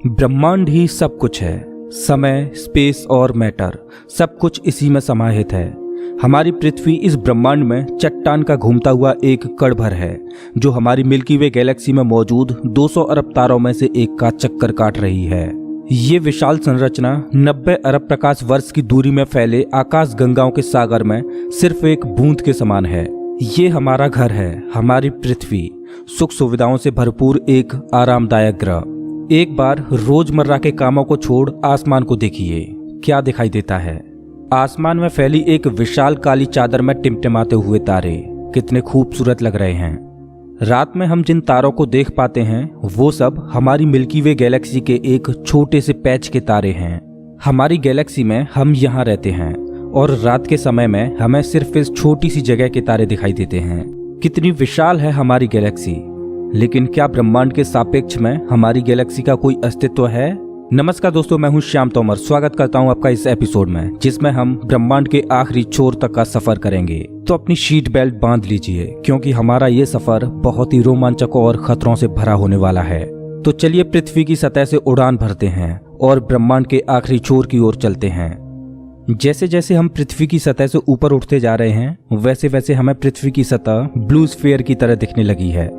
ब्रह्मांड ही सब कुछ है। समय, स्पेस और मैटर सब कुछ इसी में समाहित है। हमारी पृथ्वी इस ब्रह्मांड में चट्टान का घूमता हुआ एक कण भर है, जो हमारी मिल्की वे गैलेक्सी में मौजूद 200 अरब तारों में से एक का चक्कर काट रही है। ये विशाल संरचना 90 अरब प्रकाश वर्ष की दूरी में फैले आकाश गंगाओं के सागर में सिर्फ एक बूंद के समान है। ये हमारा घर है, हमारी पृथ्वी, सुख सुविधाओं से भरपूर एक आरामदायक ग्रह। एक बार रोजमर्रा के कामों को छोड़ आसमान को देखिए, क्या दिखाई देता है। आसमान में फैली एक विशाल काली चादर में टिमटिमाते हुए तारे कितने खूबसूरत लग रहे हैं। रात में हम जिन तारों को देख पाते हैं वो सब हमारी मिल्की वे गैलेक्सी के एक छोटे से पैच के तारे हैं। हमारी गैलेक्सी में हम यहाँ रहते हैं और रात के समय में हमें सिर्फ इस छोटी सी जगह के तारे दिखाई देते हैं। कितनी विशाल है हमारी गैलेक्सी, लेकिन क्या ब्रह्मांड के सापेक्ष में हमारी गैलेक्सी का कोई अस्तित्व है? नमस्कार दोस्तों, मैं हूं श्याम तोमर। स्वागत करता हूं आपका इस एपिसोड में, जिसमें हम ब्रह्मांड के आखिरी छोर तक का सफर करेंगे। तो अपनी सीट बेल्ट बांध लीजिए, क्योंकि हमारा ये सफर बहुत ही रोमांचक और खतरों से भरा होने वाला है। तो चलिए पृथ्वी की सतह से उड़ान भरते हैं और ब्रह्मांड के आखिरी छोर की ओर चलते हैं। जैसे जैसे हम पृथ्वी की सतह से ऊपर उठते जा रहे हैं, वैसे वैसे हमें पृथ्वी की सतह ब्लू स्फीयर की तरह दिखने लगी है।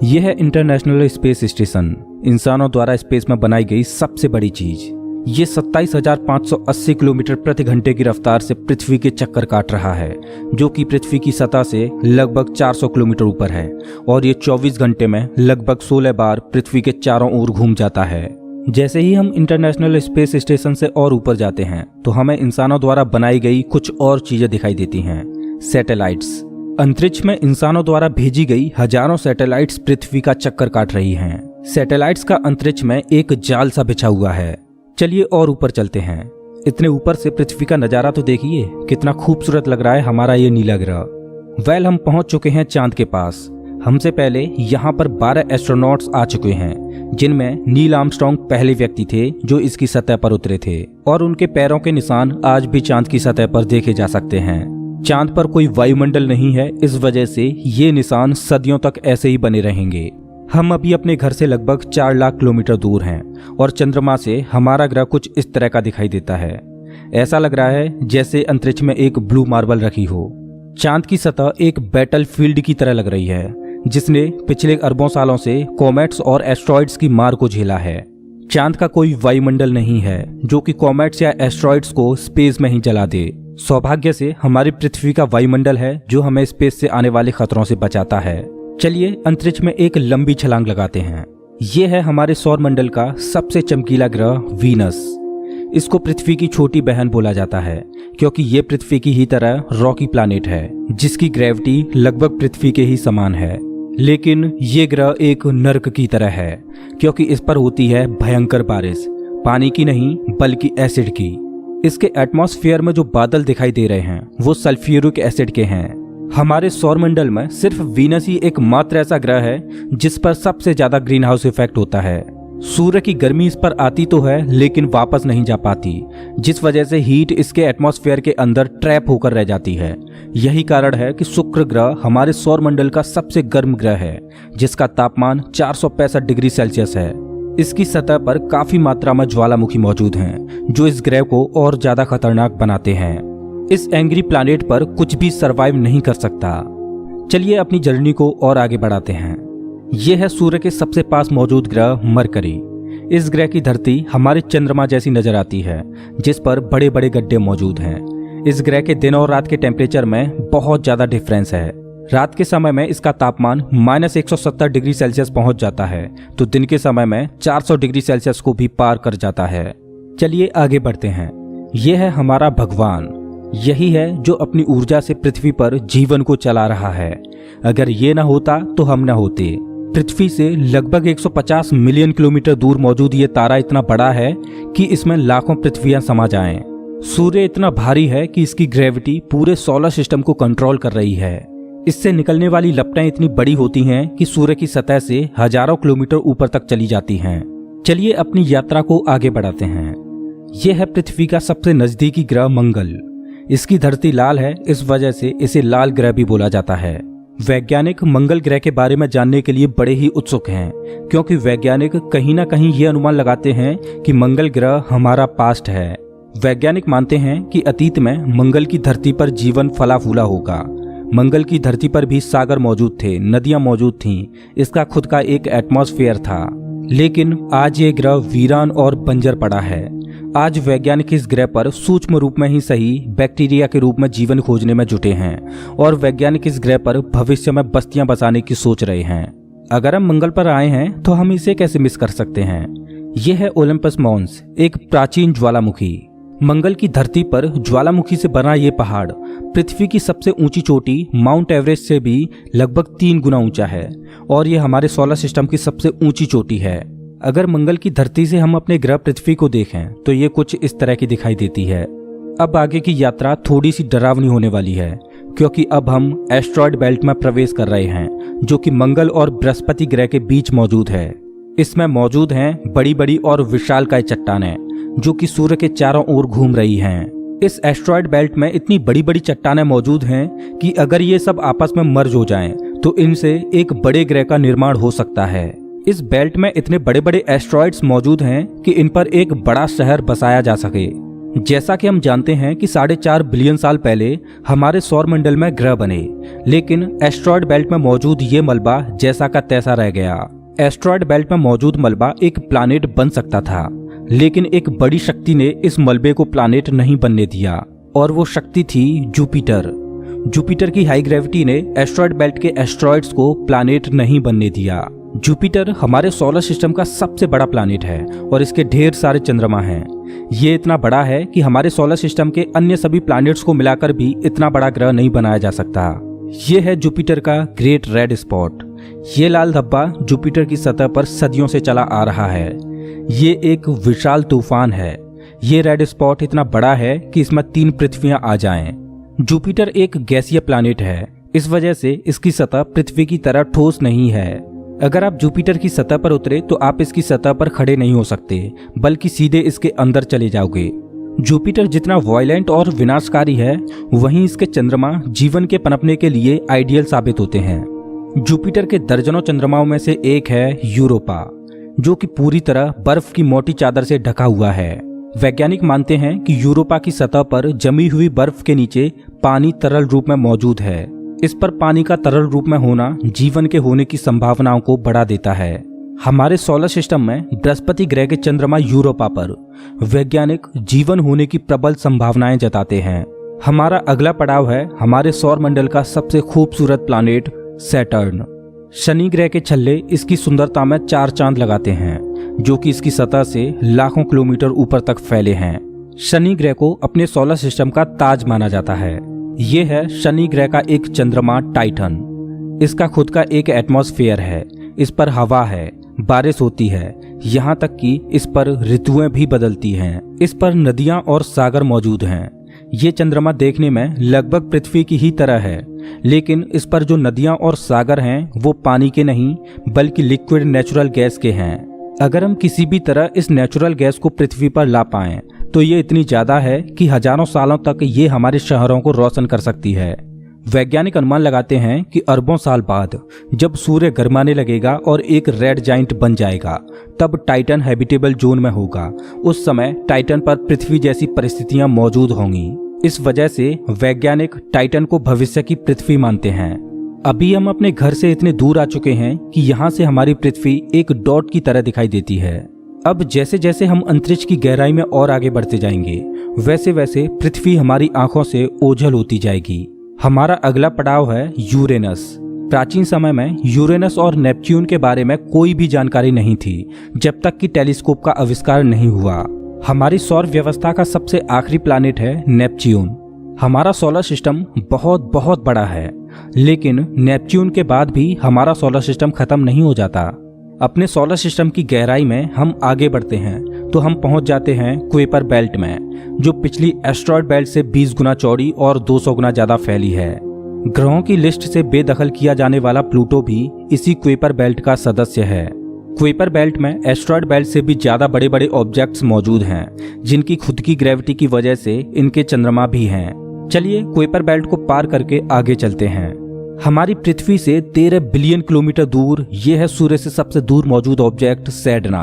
यह है इंटरनेशनल स्पेस स्टेशन, इंसानों द्वारा स्पेस में बनाई गई सबसे बड़ी चीज। ये 27,580 किलोमीटर प्रति घंटे की रफ्तार से पृथ्वी के चक्कर काट रहा है, जो कि पृथ्वी की सतह से लगभग 400 किलोमीटर ऊपर है। और ये 24 घंटे में लगभग 16 बार पृथ्वी के चारों ओर घूम जाता है। जैसे ही हम इंटरनेशनल स्पेस स्टेशन से और ऊपर जाते हैं, तो हमें इंसानों द्वारा बनाई गई कुछ और चीजें दिखाई देती हैं। सैटेलाइट्स। अंतरिक्ष में इंसानों द्वारा भेजी गई हजारों सैटेलाइट्स पृथ्वी का चक्कर काट रही हैं। सैटेलाइट्स का अंतरिक्ष में एक जाल सा बिछा हुआ है। चलिए और ऊपर चलते हैं। इतने ऊपर से पृथ्वी का नजारा तो देखिए, कितना खूबसूरत लग रहा है हमारा ये नीला ग्रह। हम पहुंच चुके हैं चांद के पास। हमसे पहले यहाँ पर 12 एस्ट्रोनॉट्स आ चुके हैं, जिनमें नील आर्मस्ट्रांग पहले व्यक्ति थे जो इसकी सतह पर उतरे थे, और उनके पैरों के निशान आज भी चांद की सतह पर देखे जा सकते हैं। चांद पर कोई वायुमंडल नहीं है, इस वजह से ये निशान सदियों तक ऐसे ही बने रहेंगे। हम अभी अपने घर से लगभग 4 लाख किलोमीटर दूर हैं और चंद्रमा से हमारा ग्रह कुछ इस तरह का दिखाई देता है। ऐसा लग रहा है जैसे अंतरिक्ष में एक ब्लू मार्बल रखी हो। चांद की सतह एक बैटल फील्ड की तरह लग रही है, जिसने पिछले अरबों सालों से कॉमेट्स और एस्ट्रॉइड्स की मार को झेला है। चांद का कोई वायुमंडल नहीं है जो कि कॉमेट्स या एस्ट्रॉइड्स को स्पेस में ही जला दे। सौभाग्य से हमारी पृथ्वी का वायुमंडल है जो हमें स्पेस से आने वाले खतरों से बचाता है। चलिए अंतरिक्ष में एक लंबी छलांग लगाते हैं। ये है हमारे सौर मंडल का सबसे चमकीला ग्रह वीनस। इसको पृथ्वी की छोटी बहन बोला जाता है, क्योंकि ये पृथ्वी की ही तरह रॉकी प्लैनेट है, जिसकी ग्रेविटी लगभग पृथ्वी के ही समान है। लेकिन ये ग्रह एक नर्क की तरह है, क्योंकि इस पर होती है भयंकर बारिश, पानी की नहीं बल्कि एसिड की। इसके एटमॉस्फेयर में जो बादल दिखाई दे रहे हैं वो सल्फ्यूरिक एसिड के हैं। हमारे सौरमंडल में सिर्फ वीनस ही एकमात्र ऐसा ग्रह है जिस पर सबसे ज्यादा ग्रीन हाउस इफेक्ट होता है। सूर्य की गर्मी इस पर आती तो है, लेकिन वापस नहीं जा पाती, जिस वजह से हीट इसके एटमॉस्फेयर के अंदर ट्रैप होकर रह जाती है। यही कारण है कि शुक्र ग्रह हमारे सौरमंडल का सबसे गर्म ग्रह है, जिसका तापमान 465 डिग्री सेल्सियस है। इसकी सतह पर काफी मात्रा में ज्वालामुखी मौजूद हैं, जो इस ग्रह को और ज्यादा खतरनाक बनाते हैं। इस एंग्री प्लैनेट पर कुछ भी सरवाइव नहीं कर सकता। चलिए अपनी जर्नी को और आगे बढ़ाते हैं। यह है सूर्य के सबसे पास मौजूद ग्रह मरकरी। इस ग्रह की धरती हमारे चंद्रमा जैसी नजर आती है, जिस पर बड़े बड़े गड्ढे मौजूद हैं। इस ग्रह के दिन और रात के टेम्परेचर में बहुत ज्यादा डिफरेंस है। रात के समय में इसका तापमान -170 डिग्री सेल्सियस पहुंच जाता है, तो दिन के समय में 400 डिग्री सेल्सियस को भी पार कर जाता है। चलिए आगे बढ़ते हैं। यह है हमारा भगवान। यही है जो अपनी ऊर्जा से पृथ्वी पर जीवन को चला रहा है। अगर ये ना होता तो हम ना होते। पृथ्वी से लगभग 150 मिलियन किलोमीटर दूर मौजूद ये तारा इतना बड़ा है कि इसमें लाखों पृथ्वियां समा जाएं। सूर्य इतना भारी है कि इसकी ग्रेविटी पूरे सोलर सिस्टम को कंट्रोल कर रही है। इससे निकलने वाली लपटें इतनी बड़ी होती हैं कि सूर्य की सतह से हजारों किलोमीटर ऊपर तक चली जाती हैं। चलिए अपनी यात्रा को आगे बढ़ाते हैं। यह है पृथ्वी का सबसे नजदीकी ग्रह मंगल। इसकी धरती लाल है, इस वजह से इसे लाल ग्रह भी बोला जाता है। वैज्ञानिक मंगल ग्रह के बारे में जानने के लिए बड़े ही उत्सुक हैं, क्योंकि वैज्ञानिक कहीं ना कहीं ये अनुमान लगाते हैं कि मंगल ग्रह हमारा पास्ट है। वैज्ञानिक मानते हैं कि अतीत में मंगल की धरती पर जीवन फला फूला होगा। मंगल की धरती पर भी सागर मौजूद थे, नदियां मौजूद थीं, इसका खुद का एक एटमॉस्फेयर था। लेकिन आज ये ग्रह वीरान और बंजर पड़ा है। आज वैज्ञानिक इस ग्रह पर सूक्ष्म रूप में ही सही बैक्टीरिया के रूप में जीवन खोजने में जुटे हैं और वैज्ञानिक इस ग्रह पर भविष्य में बस्तियां बसाने की सोच रहे हैं। अगर हम मंगल पर आए हैं तो हम इसे कैसे मिस कर सकते हैं। यह है ओलंपस मॉन्स, एक प्राचीन ज्वालामुखी। मंगल की धरती पर ज्वालामुखी से बना ये पहाड़ पृथ्वी की सबसे ऊंची चोटी माउंट एवरेस्ट से भी लगभग 3 गुना ऊंचा है और ये हमारे सोलर सिस्टम की सबसे ऊंची चोटी है। अगर मंगल की धरती से हम अपने ग्रह पृथ्वी को देखें तो ये कुछ इस तरह की दिखाई देती है। अब आगे की यात्रा थोड़ी सी डरावनी होने वाली है, क्योंकि अब हम एस्ट्रॉयड बेल्ट में प्रवेश कर रहे हैं, जो कि मंगल और बृहस्पति ग्रह के बीच मौजूद है। इसमें मौजूद हैं बड़ी बड़ी और विशालकाय चट्टानें, जो कि सूर्य के चारों ओर घूम रही हैं। इस एस्ट्रॉयड बेल्ट में इतनी बड़ी बड़ी चट्टानें मौजूद हैं कि अगर ये सब आपस में मर्ज हो जाएं, तो इनसे एक बड़े ग्रह का निर्माण हो सकता है। इस बेल्ट में इतने बड़े बड़े एस्ट्रॉयड्स मौजूद हैं कि इन पर एक बड़ा शहर बसाया जा सके। जैसा कि हम जानते हैं कि 4.5 बिलियन साल पहले हमारे सौर मंडल में ग्रह बने, लेकिन एस्ट्रॉयड बेल्ट में मौजूद ये मलबा जैसा का तैसा रह गया। एस्ट्रॉयड बेल्ट में मौजूद मलबा एक प्लैनेट बन सकता था, लेकिन एक बड़ी शक्ति ने इस मलबे को प्लैनेट नहीं बनने दिया, और वो शक्ति थी जुपिटर। जुपिटर की हाई ग्रेविटी ने एस्ट्रॉयड बेल्ट के एस्ट्रॉयड्स को प्लैनेट नहीं बनने दिया। जुपिटर हमारे सोलर सिस्टम का सबसे बड़ा प्लैनेट है और इसके ढेर सारे चंद्रमा हैं। ये इतना बड़ा है कि हमारे सोलर सिस्टम के अन्य सभी प्लैनेट्स को मिलाकर भी इतना बड़ा ग्रह नहीं बनाया जा सकता। ये है जुपिटर का ग्रेट रेड स्पॉट। ये लाल धब्बा जुपिटर की सतह पर सदियों से चला आ रहा है। ये एक विशाल तूफान है। ये रेड स्पॉट इतना बड़ा है कि इसमें 3 पृथ्वियां आ जाएं। जुपिटर एक गैसीय प्लैनेट है, इस वजह से इसकी सतह पृथ्वी की तरह ठोस नहीं है। अगर आप जुपिटर की सतह पर उतरे तो आप इसकी सतह पर खड़े नहीं हो सकते, बल्कि सीधे इसके अंदर चले जाओगे। जुपिटर जितना वायलेंट और विनाशकारी है, वहीं इसके चंद्रमा जीवन के पनपने के लिए आइडियल साबित होते हैं। जुपिटर के दर्जनों चंद्रमाओं में से एक है यूरोपा, जो कि पूरी तरह बर्फ की मोटी चादर से ढका हुआ है। वैज्ञानिक मानते हैं कि यूरोपा की सतह पर जमी हुई बर्फ के नीचे पानी तरल रूप में मौजूद है। इस पर पानी का तरल रूप में होना जीवन के होने की संभावनाओं को बढ़ा देता है। हमारे सोलर सिस्टम में बृहस्पति ग्रह के चंद्रमा यूरोपा पर वैज्ञानिक जीवन होने की प्रबल संभावनाएं जताते हैं। हमारा अगला पड़ाव है हमारे सौर मंडल का सबसे खूबसूरत प्लैनेट सैटर्न। शनि ग्रह के छल्ले इसकी सुंदरता में 4 चांद लगाते हैं, जो कि इसकी सतह से लाखों किलोमीटर ऊपर तक फैले हैं। शनि ग्रह को अपने सोलर सिस्टम का ताज माना जाता है। ये है शनि ग्रह का एक चंद्रमा टाइटन। इसका खुद का एक एटमॉस्फेयर है, इस पर हवा है, बारिश होती है, यहाँ तक कि इस पर ऋतुएं भी बदलती हैं। इस पर नदियाँ और सागर मौजूद हैं। ये चंद्रमा देखने में लगभग पृथ्वी की ही तरह है, लेकिन इस पर जो नदियाँ और सागर हैं वो पानी के नहीं बल्कि लिक्विड नेचुरल गैस के हैं। अगर हम किसी भी तरह इस नेचुरल गैस को पृथ्वी पर ला पाएं तो ये इतनी ज्यादा है कि हजारों सालों तक ये हमारे शहरों को रोशन कर सकती है। वैज्ञानिक अनुमान लगाते हैं कि अरबों साल बाद जब सूर्य गर्माने लगेगा और एक रेड जाइंट बन जाएगा, तब टाइटन हैबिटेबल जोन में होगा। उस समय टाइटन पर पृथ्वी जैसी परिस्थितियां मौजूद होंगी। इस वजह से वैज्ञानिक टाइटन को भविष्य की पृथ्वी मानते हैं। अभी हम अपने घर से इतने दूर आ चुके हैं कि यहाँ से हमारी पृथ्वी एक डॉट की तरह दिखाई देती है। अब जैसे जैसे हम अंतरिक्ष की गहराई में और आगे बढ़ते जाएंगे, वैसे वैसे पृथ्वी हमारी आंखों से ओझल होती जाएगी। हमारा अगला पड़ाव है यूरेनस। प्राचीन समय में यूरेनस और नेपच्यून के बारे में कोई भी जानकारी नहीं थी, जब तक कि टेलीस्कोप का आविष्कार नहीं हुआ। हमारी सौर व्यवस्था का सबसे आखिरी प्लैनेट है नेपच्यून। हमारा सोलर सिस्टम बहुत बहुत बड़ा है, लेकिन नेपच्यून के बाद भी हमारा सोलर सिस्टम खत्म नहीं हो जाता। अपने सोलर सिस्टम की गहराई में हम आगे बढ़ते हैं तो हम पहुंच जाते हैं कुइपर बेल्ट में, जो पिछली एस्ट्रॉयड बेल्ट से 20 गुना चौड़ी और 200 गुना ज्यादा फैली है। ग्रहों की लिस्ट से बेदखल किया जाने वाला प्लूटो भी इसी कुइपर बेल्ट का सदस्य है। कुइपर बेल्ट में एस्ट्रॉयड बेल्ट से भी ज्यादा बड़े बड़े ऑब्जेक्ट्स मौजूद हैं, जिनकी खुद की ग्रेविटी की वजह से इनके चंद्रमा भी हैं। चलिए कुइपर बेल्ट को पार करके आगे चलते हैं। हमारी पृथ्वी से 13 बिलियन किलोमीटर दूर ये है सूर्य से सबसे दूर मौजूद ऑब्जेक्ट सेडना।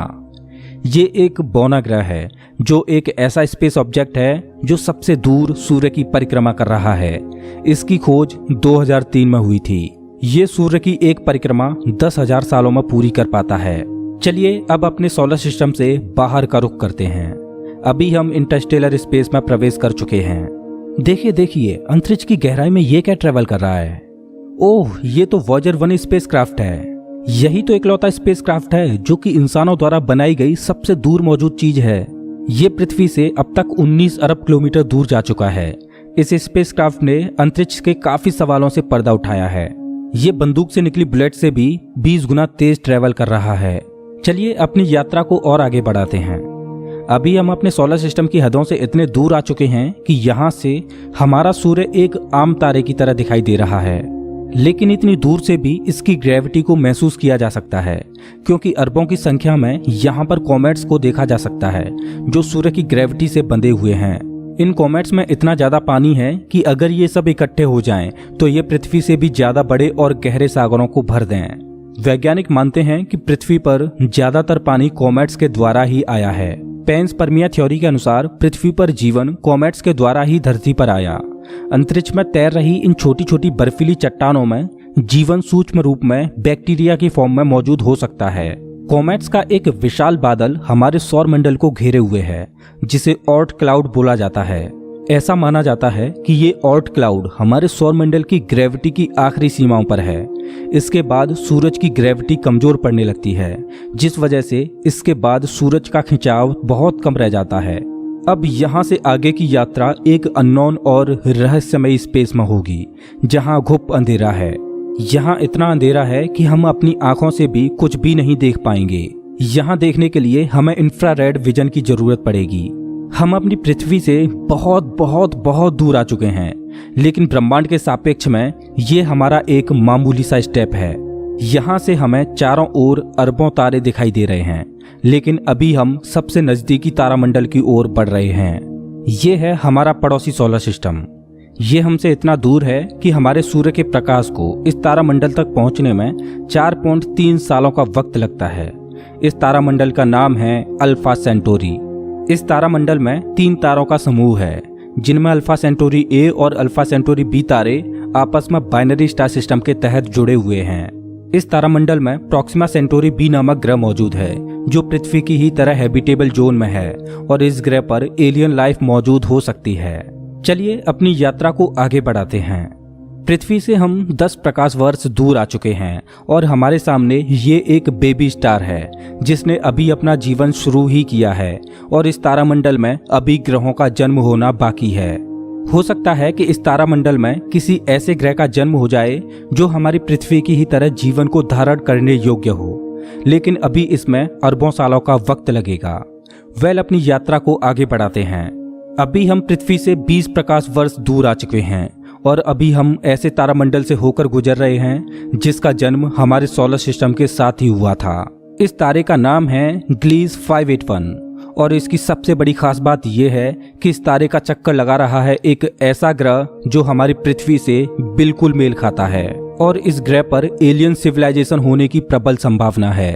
ये एक बौना ग्रह है जो एक ऐसा स्पेस ऑब्जेक्ट है जो सबसे दूर सूर्य की परिक्रमा कर रहा है। इसकी खोज 2003 में हुई थी। ये सूर्य की एक परिक्रमा 10,000 सालों में पूरी कर पाता है। चलिए अब अपने सोलर सिस्टम से बाहर का रुख करते हैं। अभी हम इंटरस्टेलर स्पेस में प्रवेश कर चुके हैं। देखिए अंतरिक्ष की गहराई में ये क्या ट्रेवल कर रहा है। ओह, ये तो वॉयेजर 1 स्पेसक्राफ्ट है। यही तो इकलौता स्पेसक्राफ्ट है जो कि इंसानों द्वारा बनाई गई सबसे दूर मौजूद चीज है। ये पृथ्वी से अब तक 19 अरब किलोमीटर दूर जा चुका है। इस स्पेसक्राफ्ट ने अंतरिक्ष के काफी सवालों से पर्दा उठाया है। ये बंदूक से निकली बुलेट से भी 20 गुना तेज ट्रेवल कर रहा है। चलिए अपनी यात्रा को और आगे बढ़ाते हैं। अभी हम अपने सोलर सिस्टम की हदों से इतने दूर आ चुके हैं कि यहाँ से हमारा सूर्य एक आम तारे की तरह दिखाई दे रहा है, लेकिन इतनी दूर से भी इसकी ग्रेविटी को महसूस किया जा सकता है, क्योंकि अरबों की संख्या में यहाँ पर कॉमेट्स को देखा जा सकता है जो सूर्य की ग्रेविटी से बंधे हुए हैं। इन कॉमेट्स में इतना ज्यादा पानी है कि अगर ये सब इकट्ठे हो जाएं, तो ये पृथ्वी से भी ज्यादा बड़े और गहरे सागरों को भर दें। वैज्ञानिक मानते हैं कि पृथ्वी पर ज्यादातर पानी कॉमेट्स के द्वारा ही आया है। पेंसपर्मिया थ्योरी के अनुसार पृथ्वी पर जीवन कॉमेट्स के द्वारा ही धरती पर आया। अंतरिक्ष में तैर रही इन छोटी छोटी बर्फीली चट्टानों में जीवन सूक्ष्म रूप में बैक्टीरिया की फॉर्म में मौजूद हो सकता है। कॉमेट्स का एक विशाल बादल हमारे सौर मंडल को घेरे हुए है, जिसे ऑर्ट क्लाउड बोला जाता है। ऐसा माना जाता है कि ये ऑर्ट क्लाउड हमारे सौर मंडल की ग्रेविटी की आखिरी सीमाओं पर है। इसके बाद सूरज की ग्रेविटी कमजोर पड़ने लगती है, जिस वजह से इसके बाद सूरज का खिंचाव बहुत कम रह जाता है। अब यहाँ से आगे की यात्रा एक अननोन और रहस्यमयी स्पेस में होगी, जहाँ घुप अंधेरा है। यहाँ इतना अंधेरा है कि हम अपनी आंखों से भी कुछ भी नहीं देख पाएंगे। यहाँ देखने के लिए हमें इंफ्रारेड विजन की जरूरत पड़ेगी। हम अपनी पृथ्वी से बहुत बहुत बहुत दूर आ चुके हैं, लेकिन ब्रह्मांड के सापेक्ष में ये हमारा एक मामूली सा स्टेप है। यहाँ से हमें चारों ओर अरबों तारे दिखाई दे रहे हैं, लेकिन अभी हम सबसे नजदीकी तारामंडल की ओर बढ़ रहे हैं। ये है हमारा पड़ोसी सोलर सिस्टम। ये हमसे इतना दूर है कि हमारे सूर्य के प्रकाश को इस तारामंडल तक पहुंचने में 4.3 सालों का वक्त लगता है। इस तारामंडल का नाम है अल्फा सेंटोरी। इस तारामंडल में 3 तारों का समूह है, जिनमें अल्फा सेंटोरी ए और अल्फा सेंटोरी बी तारे आपस में बाइनरी स्टार सिस्टम के तहत जुड़े हुए हैं। इस तारामंडल में प्रॉक्सिमा सेंटोरी बी नामक ग्रह मौजूद है, जो पृथ्वी की ही तरह हैबिटेबल जोन में है और इस ग्रह पर एलियन लाइफ मौजूद हो सकती है। चलिए अपनी यात्रा को आगे बढ़ाते हैं। पृथ्वी से हम 10 प्रकाश वर्ष दूर आ चुके हैं और हमारे सामने ये एक बेबी स्टार है, जिसने अभी अपना जीवन शुरू ही किया है और इस तारामंडल में अभी ग्रहों का जन्म होना बाकी है। हो सकता है कि इस तारामंडल में किसी ऐसे ग्रह का जन्म हो जाए जो हमारी पृथ्वी की ही तरह जीवन को धारण करने योग्य हो, लेकिन अभी इसमें अरबों सालों का वक्त लगेगा। अपनी यात्रा को आगे बढ़ाते हैं। अभी हम पृथ्वी से 20 प्रकाश वर्ष दूर आ चुके हैं और अभी हम ऐसे तारामंडल से होकर गुजर रहे हैं जिसका जन्म हमारे सोलर सिस्टम के साथ ही हुआ था। इस तारे का नाम है ग्लीस 581 और इसकी सबसे बड़ी खास बात यह है कि इस तारे का चक्कर लगा रहा है एक ऐसा ग्रह जो हमारी पृथ्वी से बिल्कुल मेल खाता है और इस ग्रह पर एलियन सिविलाइजेशन होने की प्रबल संभावना है।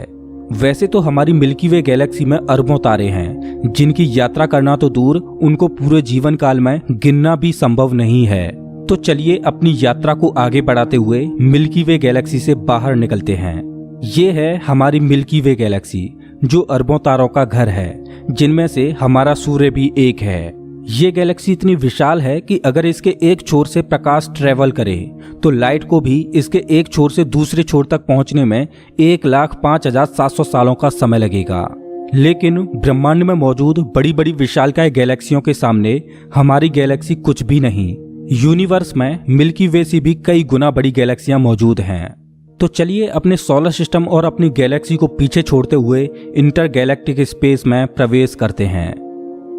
वैसे तो हमारी मिल्की वे गैलेक्सी में अरबों तारे हैं, जिनकी यात्रा करना तो दूर, उनको पूरे जीवन काल में गिनना भी संभव नहीं है। तो चलिए अपनी यात्रा को आगे बढ़ाते हुए मिल्की वे गैलेक्सी से बाहर निकलते हैं। ये है हमारी मिल्की वे गैलेक्सी, जो अरबों तारों का घर है, जिनमें से हमारा सूर्य भी एक है। ये गैलेक्सी इतनी विशाल है कि अगर इसके एक छोर से प्रकाश ट्रेवल करे तो लाइट को भी इसके एक छोर से दूसरे छोर तक पहुंचने में 1,05,700 सालों का समय लगेगा। लेकिन ब्रह्मांड में मौजूद बड़ी बड़ी विशालकाय गैलेक्सियों के सामने हमारी गैलेक्सी कुछ भी नहीं। यूनिवर्स में मिल्की वे से भी कई गुना बड़ी गैलेक्सियां मौजूद हैं। तो चलिए अपने सोलर सिस्टम और अपनी गैलेक्सी को पीछे छोड़ते हुए इंटर गैलेक्टिक स्पेस में प्रवेश करते हैं।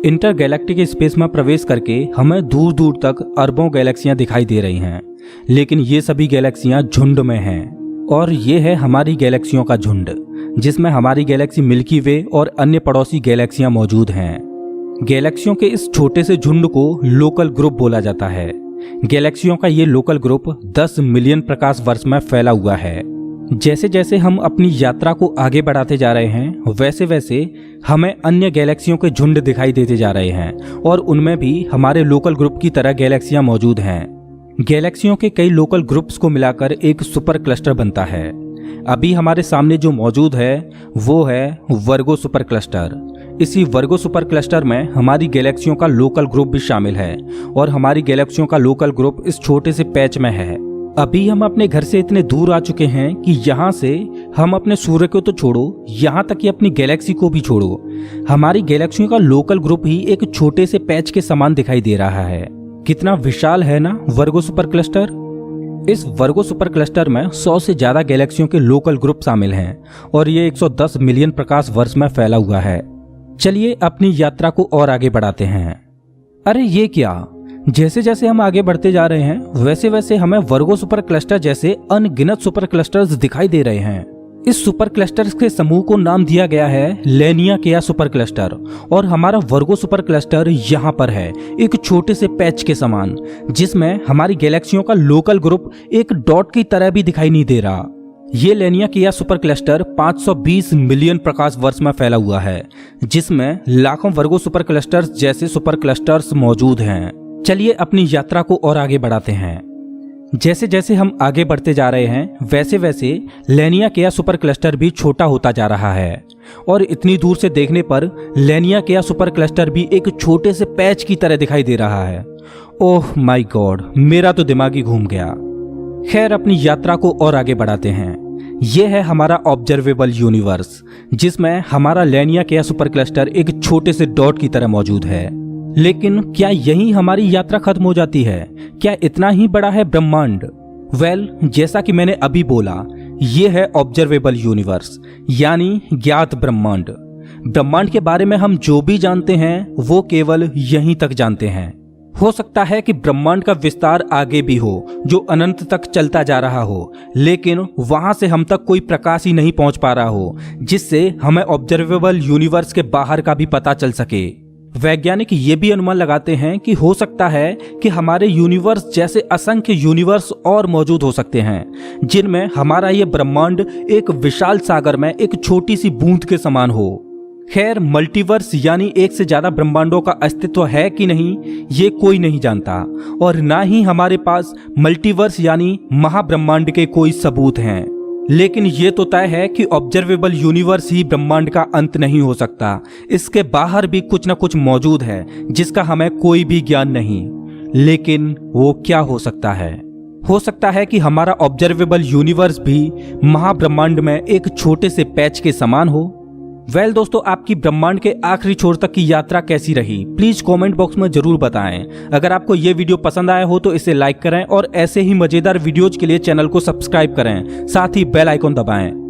इंटर गैलेक्टिक स्पेस में प्रवेश करके हमें दूर दूर तक अरबों गैलेक्सियां दिखाई दे रही हैं, लेकिन ये सभी गैलेक्सियां झुंड में हैं और ये है हमारी गैलेक्सियों का झुंड, जिसमें हमारी गैलेक्सी मिल्की वे और अन्य पड़ोसी गैलेक्सियां मौजूद हैं। गैलेक्सियों के इस छोटे से झुंड को लोकल ग्रुप बोला जाता है। गैलेक्सियों का ये लोकल ग्रुप 10 मिलियन प्रकाश वर्ष में फैला हुआ है। जैसे जैसे हम अपनी यात्रा को आगे बढ़ाते जा रहे हैं वैसे वैसे हमें अन्य गैलेक्सियों के झुंड दिखाई देते जा रहे हैं और उनमें भी हमारे लोकल ग्रुप की तरह गैलेक्सियां मौजूद हैं। गैलेक्सियों के कई लोकल ग्रुप्स को मिलाकर एक सुपर क्लस्टर बनता है। अभी हमारे सामने जो मौजूद है वो है वर्गो सुपर क्लस्टर। इसी वर्गो सुपर क्लस्टर में हमारी गैलेक्सियों का लोकल ग्रुप भी शामिल है और हमारी गैलेक्सियों का लोकल ग्रुप इस छोटे से पैच में है। अभी हम अपने घर से इतने दूर आ चुके हैं कि यहाँ से हम अपने सूर्य को तो छोड़ो, यहाँ तक कि अपनी गैलेक्सी को भी छोड़ो, हमारी गैलेक्सियों का लोकल ग्रुप ही एक छोटे से पैच के समान दिखाई दे रहा है। कितना विशाल है ना वर्गो सुपर क्लस्टर। इस वर्गो सुपर क्लस्टर में 100 से ज्यादा गैलेक्सियों के लोकल ग्रुप शामिल हैं और ये 110 मिलियन प्रकाश वर्ष में फैला हुआ है। चलिए अपनी यात्रा को और आगे बढ़ाते हैं। अरे ये क्या, जैसे जैसे हम आगे बढ़ते जा रहे हैं वैसे वैसे हमें वर्गो सुपर क्लस्टर जैसे अनगिनत सुपर क्लस्टर्स दिखाई दे रहे हैं। इस सुपर क्लस्टर्स के समूह को नाम दिया गया है लेनिया सुपर क्लस्टर और हमारा वर्गो सुपर क्लस्टर यहाँ पर है एक छोटे से पैच के समान, जिसमें हमारी गैलेक्सियों का लोकल ग्रुप एक डॉट की तरह भी दिखाई नहीं दे रहा। ये लेनिया सुपर क्लस्टर 520 मिलियन प्रकाश वर्ष में फैला हुआ है, जिसमें लाखों वर्गो सुपर क्लस्टर्स जैसे सुपर क्लस्टर्स मौजूद हैं। चलिए अपनी यात्रा को और आगे बढ़ाते हैं। जैसे जैसे हम आगे बढ़ते जा रहे हैं वैसे वैसे लेनिया सुपर क्लस्टर भी छोटा होता जा रहा है और इतनी दूर से देखने पर लेनिया सुपर क्लस्टर भी एक छोटे से पैच की तरह दिखाई दे रहा है। ओह माय गॉड, मेरा तो दिमाग ही घूम गया। खैर अपनी यात्रा को और आगे बढ़ाते हैं। यह है हमारा ऑब्जर्वेबल यूनिवर्स, जिसमें हमारा लेनिया सुपर क्लस्टर एक छोटे से डॉट की तरह मौजूद है। लेकिन क्या यहीं हमारी यात्रा खत्म हो जाती है? क्या इतना ही बड़ा है ब्रह्मांड? वेल, जैसा कि मैंने अभी बोला, ये है ऑब्जर्वेबल यूनिवर्स यानी ज्ञात ब्रह्मांड। ब्रह्मांड के बारे में हम जो भी जानते हैं वो केवल यहीं तक जानते हैं। हो सकता है कि ब्रह्मांड का विस्तार आगे भी हो जो अनंत तक चलता जा रहा हो, लेकिन वहां से हम तक कोई प्रकाश ही नहीं पहुंच पा रहा हो जिससे हमें ऑब्जर्वेबल यूनिवर्स के बाहर का भी पता चल सके। वैज्ञानिक ये भी अनुमान लगाते हैं कि हो सकता है कि हमारे यूनिवर्स जैसे असंख्य यूनिवर्स और मौजूद हो सकते हैं जिनमें हमारा ये ब्रह्मांड एक विशाल सागर में एक छोटी सी बूंद के समान हो। खैर, मल्टीवर्स यानी एक से ज्यादा ब्रह्मांडों का अस्तित्व है कि नहीं ये कोई नहीं जानता और ना ही हमारे पास मल्टीवर्स यानी महाब्रह्मांड के कोई सबूत हैं। लेकिन ये तो तय है कि ऑब्जर्वेबल यूनिवर्स ही ब्रह्मांड का अंत नहीं हो सकता। इसके बाहर भी कुछ न कुछ मौजूद है जिसका हमें कोई भी ज्ञान नहीं। लेकिन वो क्या हो सकता है? हो सकता है कि हमारा ऑब्जर्वेबल यूनिवर्स भी महाब्रह्मांड में एक छोटे से पैच के समान हो। वेल दोस्तों, आपकी ब्रह्मांड के आखिरी छोर तक की यात्रा कैसी रही प्लीज कमेंट बॉक्स में जरूर बताएं। अगर आपको ये वीडियो पसंद आया हो तो इसे लाइक करें और ऐसे ही मजेदार वीडियोज के लिए चैनल को सब्सक्राइब करें, साथ ही बेल आइकॉन दबाएं।